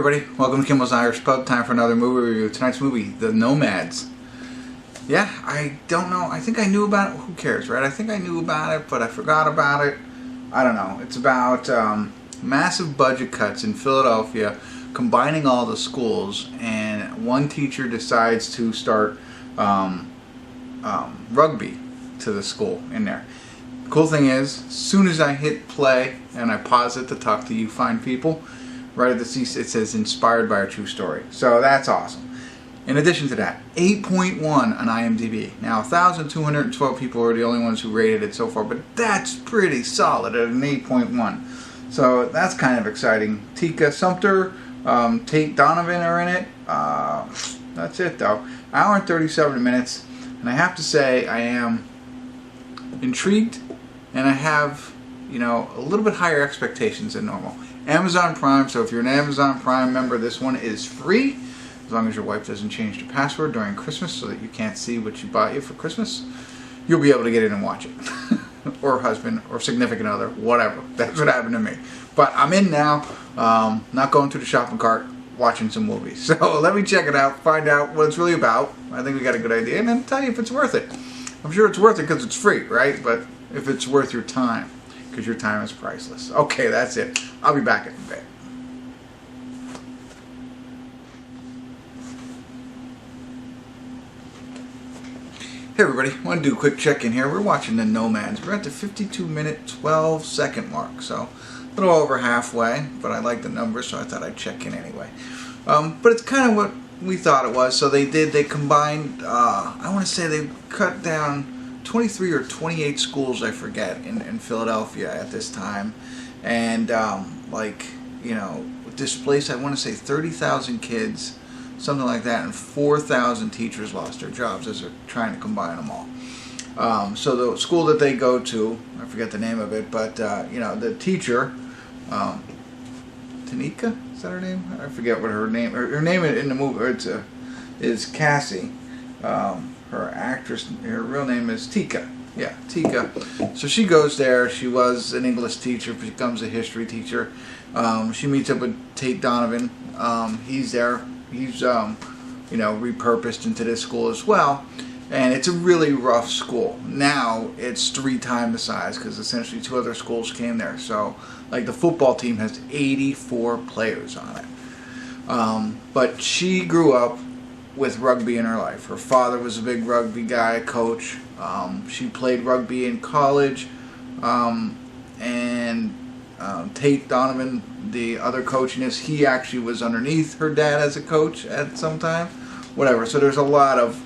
everybody, welcome to Kimball's Irish Pub. Time for another movie review. Tonight's movie, The Nomads. Yeah, I don't know. I think I knew about it. Who cares, right? I think I knew about it, but I forgot about it. I don't know. It's about massive budget cuts in Philadelphia, combining all the schools, and one teacher decides to start rugby to the school in there. The cool thing is, as soon as I hit play and I pause it to talk to you fine people, right at the C, it says inspired by a true story. So that's awesome. In addition to that, 8.1 on IMDb. Now, 1,212 people are the only ones who rated it so far, but that's pretty solid at an 8.1. So that's kind of exciting. Tika, Sumpter, Tate, Donovan are in it. That's it though. Hour and 37 minutes, and I have to say I am intrigued, and I have, you know, a little bit higher expectations than normal. Amazon Prime, so if you're an Amazon Prime member, this one is free, as long as your wife doesn't change the password during Christmas so that you can't see what she bought you for Christmas. You'll be able to get in and watch it. Or husband, or significant other, whatever. That's what happened to me. But I'm in now, not going through the shopping cart, watching some movies. So let me check it out, find out what it's really about. I think we got a good idea, and then tell you if it's worth it. I'm sure it's worth it because it's free, right? But if it's worth your time, because your time is priceless. Okay, that's it. I'll be back in a bit. Hey everybody, I want to do a quick check-in here. We're watching The Nomads. We're at the 52-minute, 12-second mark, so a little over halfway, but I like the numbers, so I thought I'd check in anyway. But it's kind of what we thought it was. So they combined, I want to say they cut down 23 or 28 schools, I forget, in Philadelphia at this time, and like, you know, displaced, I want to say 30,000 kids, something like that, and 4,000 teachers lost their jobs as they're trying to combine them all. So the school that they go to, I forget the name of it, but you know, the teacher, Tika, is that her name? I forget what her name. Her name in the movie is Cassie. Her actress, her real name is Tika. Yeah, Tika. So she goes there. She was an English teacher, becomes a history teacher. She meets up with Tate Donovan. He's there. He's you know, repurposed into this school as well. And it's a really rough school. Now it's 3 times the size because essentially 2 other schools came there. So like the football team has 84 players on it. But she grew up with rugby in her life. Her father was a big rugby guy, coach. She played rugby in college, and Tate Donovan, the other coach in this, he actually was underneath her dad as a coach at some time. Whatever. So there's a lot of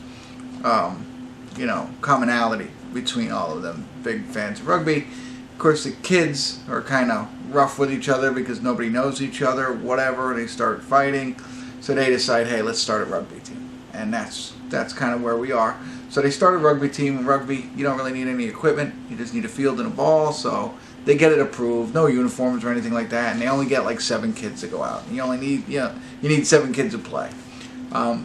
you know, commonality between all of them. Big fans of rugby. Of course, the kids are kind of rough with each other because nobody knows each other. Whatever. They start fighting. So they decide, hey, let's start a rugby team. And that's kind of where we are. So they start a rugby team. In rugby, you don't really need any equipment. You just need a field and a ball. So they get it approved. No uniforms or anything like that. And they only get like 7 kids to go out. And you only need, you know, you need 7 kids to play.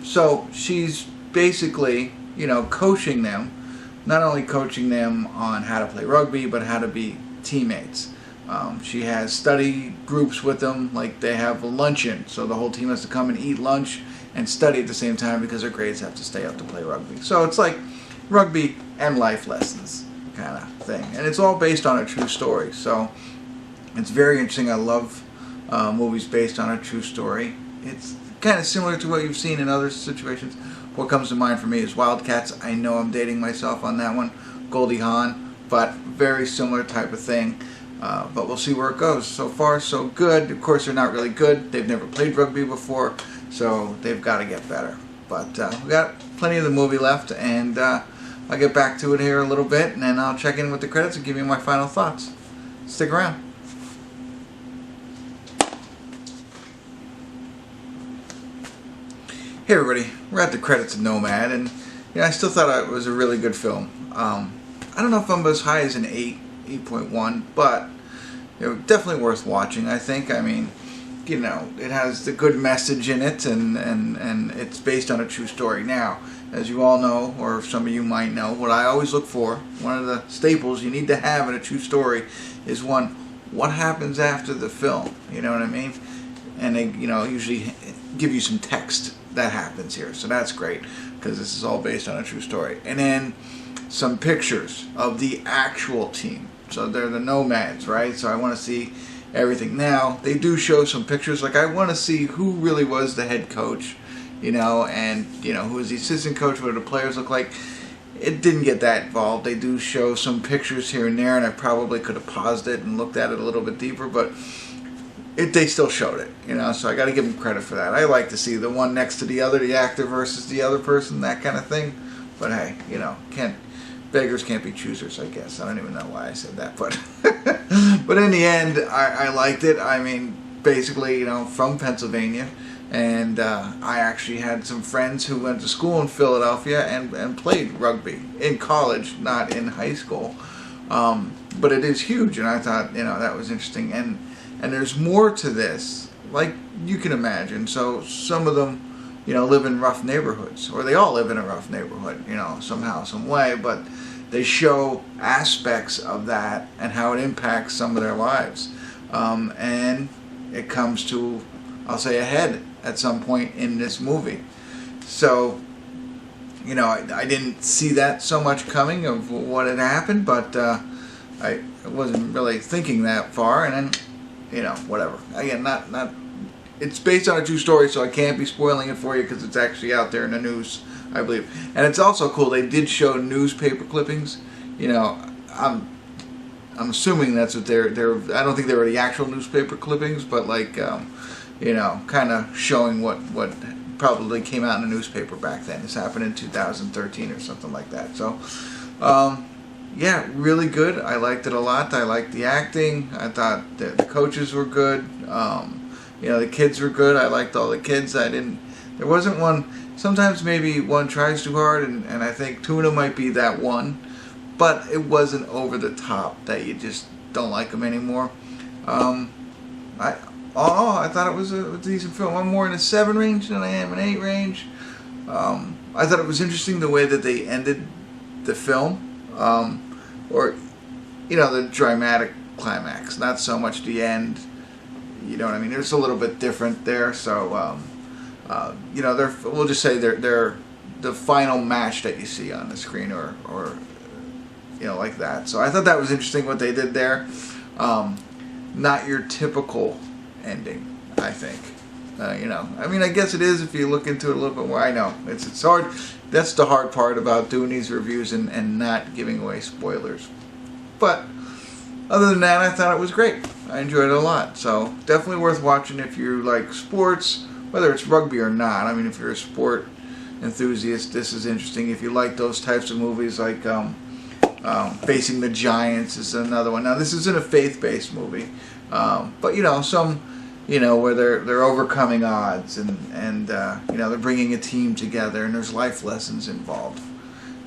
So she's basically, you know, coaching them. Not only coaching them on how to play rugby, but how to be teammates. She has study groups with them, like they have a luncheon, so the whole team has to come and eat lunch and study at the same time because their grades have to stay up to play rugby. So it's like rugby and life lessons kind of thing, and it's all based on a true story. So it's very interesting. I love movies based on a true story. It's kind of similar to what you've seen in other situations. What comes to mind for me is Wildcats. I know I'm dating myself on that one. Goldie Hawn, but very similar type of thing. But we'll see where it goes. So far, so good. Of course, they're not really good. They've never played rugby before, so they've got to get better. But we got plenty of the movie left, and I'll get back to it here a little bit, and then I'll check in with the credits and give you my final thoughts. Stick around. Hey everybody, we're at the credits of Nomad, and you know, I still thought it was a really good film. I don't know if I'm as high as an 8.1, but you know, definitely worth watching, I think. I mean, you know, it has the good message in it, and it's based on a true story. Now, as you all know, or some of you might know, what I always look for, one of the staples you need to have in a true story is, one, what happens after the film? You know what I mean? and they usually give you some text that happens here, so that's great because this is all based on a true story. And then some pictures of the actual team. So they're the Nomads, right? So I want to see everything. Now they do show some pictures. Like I want to see who really was the head coach, and who was the assistant coach. What do the players look like? It didn't get that involved. They do show some pictures here and there, and I probably could have paused it and looked at it a little bit deeper, but they still showed it, so I got to give them credit for that. I like to see the one next to the other, the actor versus the other person, that kind of thing. But hey, beggars can't be choosers, I guess. I don't even know why I said that, but but in the end, I liked it. I mean, basically, from Pennsylvania, and I actually had some friends who went to school in Philadelphia and played rugby in college, not in high school. But it is huge, and I thought, that was interesting. And there's more to this, like you can imagine. So some of them, live in rough neighborhoods, or they all live in a rough neighborhood, somehow, some way. But they show aspects of that and how it impacts some of their lives. And it comes to, I'll say, a head at some point in this movie. So, I didn't see that so much coming of what had happened, but I wasn't really thinking that far. And then, whatever. Again, not. It's based on a true story, so I can't be spoiling it for you because it's actually out there in the news, I believe. And it's also cool. They did show newspaper clippings. I'm assuming that's what they're. I don't think they were the actual newspaper clippings, but like, kind of showing what probably came out in the newspaper back then. This happened in 2013 or something like that. So, yeah, really good. I liked it a lot. I liked the acting. I thought the coaches were good. The kids were good. I liked all the kids. There wasn't one. Sometimes maybe one tries too hard, and I think Tuna might be that one. But it wasn't over the top that you just don't like them anymore. I thought it was a decent film. I'm more in a 7 range than I am an 8 range. I thought it was interesting the way that they ended the film. Or the dramatic climax, not so much the end. You know what I mean? It's a little bit different there. So, we'll just say they're the final match that you see on the screen, or like that. So I thought that was interesting what they did there. Not your typical ending, I think. I mean, I guess it is if you look into it a little bit more. I know it's hard. That's the hard part about doing these reviews and not giving away spoilers. But other than that, I thought it was great. I enjoyed it a lot. So definitely worth watching if you like sports, whether it's rugby or not. I mean, if you're a sport enthusiast, this is interesting. If you like those types of movies, like Facing the Giants is another one. Now, this isn't a faith-based movie, but some. Where they're overcoming odds and they're bringing a team together and there's life lessons involved.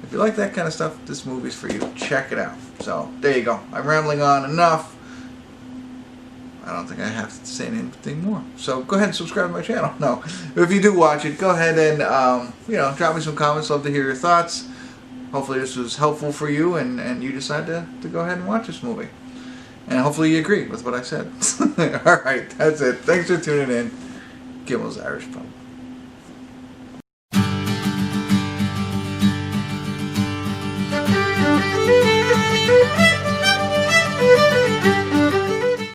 If you like that kind of stuff, this movie's for you. Check it out. So there you go. I'm rambling on enough. I don't think I have to say anything more. So go ahead and subscribe to my channel. No, if you do watch it, go ahead and drop me some comments. Love to hear your thoughts. Hopefully this was helpful for you and you decide to go ahead and watch this movie. And hopefully you agree with what I said. Alright, that's it. Thanks for tuning in. Gimmel's Irish Pub.